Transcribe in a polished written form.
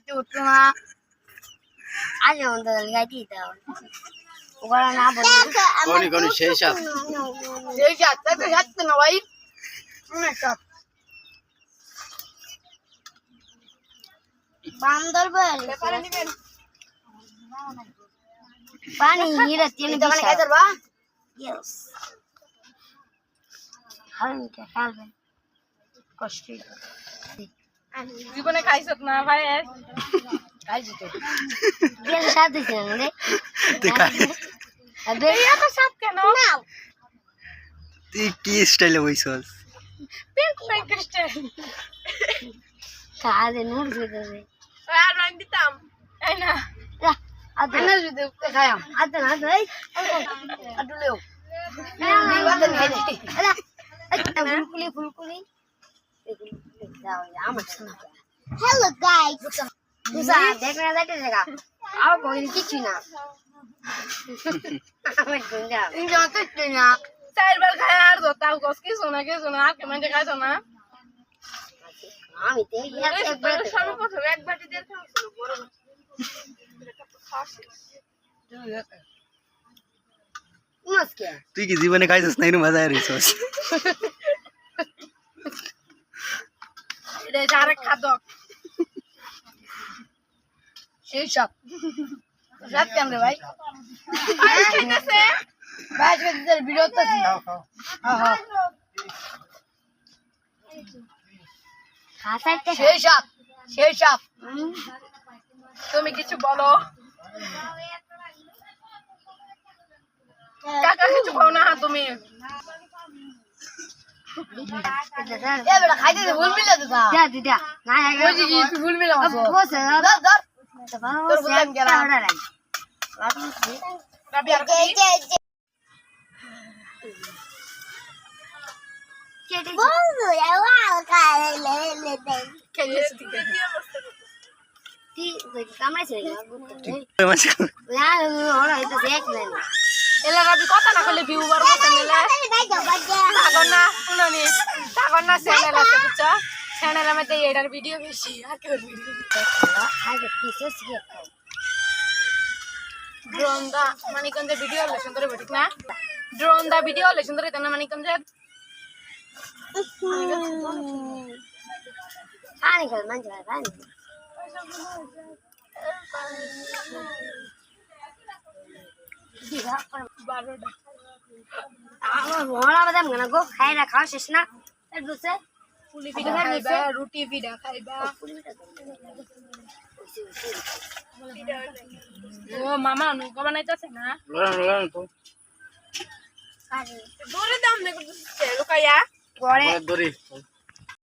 চুটমা আজ আমাদের গাইতে দাও ওরা না বলে কোনি সেই সাত তো যাচ্ছে না ভাই অনেক সাত বান্দর বল পানি হিরা তিন দোকানে খাই ধরবা ইয়েস হালকা হালকা কষ্ট জীবনে খাইছত না ভাই খাইছি তো এর সাথে ছিল রে আবে এত সাত কেন তুই কি স্টাইলে বইছস পিঙ্ক পিঙ্ক স্টাইল কাজে নূর দিতে আর রান দিতাম তাই না আদে না যদি খায়াম আদে না ভাই আদুলেও দিবাতে খাই দি আলা ফুলকুলি দাও আমার শোনা হ্যালো গাইস মুসা দেখনা যাইতে জায়গা আর কই কিছু না আমি গুঞ্জা যত না চারবার খাই আর দতাও কস কি শোনা আর কেমন খাইছ না আমি তো একবার সর্বপ্রথম এক বাটি দিয়ে খাওয়াছিল বড় নমস্কে তুই কি জীবনে খাইছস না এরকম মজা আইছস এটা যারা খাদক সেই সব রাত কেন রে ভাই আরে খাইতেছে ভাই আজকে ভিডিও তো হ্যাঁ হাসাইতে সেই সব তুমি কিছু বলো কাকা কিছু কও না তুমি এ বেটা খাইতে ভুল মিলে তো দা দিদা না ওই যে কি ভুল মিলা বসে ধর ধর তোর বললাম গেলাম রাবি আর কি বন্ধু এওয়াল কালে লে দে খেয়েছি তি ওই কামড়ে ছিল মাসে না ওরা এটা দেখ না এলা রাবি কথা না কইলে ভিউ বার মত নিলে তাগর না চ্যানেল আছে বুঝছো চ্যানেলের মধ্যে এটার ভিডিও বেশি আর কি ভিডিও আগে পিসেস কি ড্রোন দা মানিকগঞ্জের ভিডিও হলে সুন্দর ঠিক না ড্রোন দা ভিডিও হলে সুন্দর এটা না মানিকগঞ্জের পানি খাল মান যায় পানি আমার বড়া বাদাম গানা গো খাই না খাওয়া শেষ না এর দুসে পুলি পিঠা খাইবা রুটি পিঠা খাইবা ও মামা নৌকা বানাইতেছে না দূরে দাম দেখো লুকাইয়া পরে দড়ি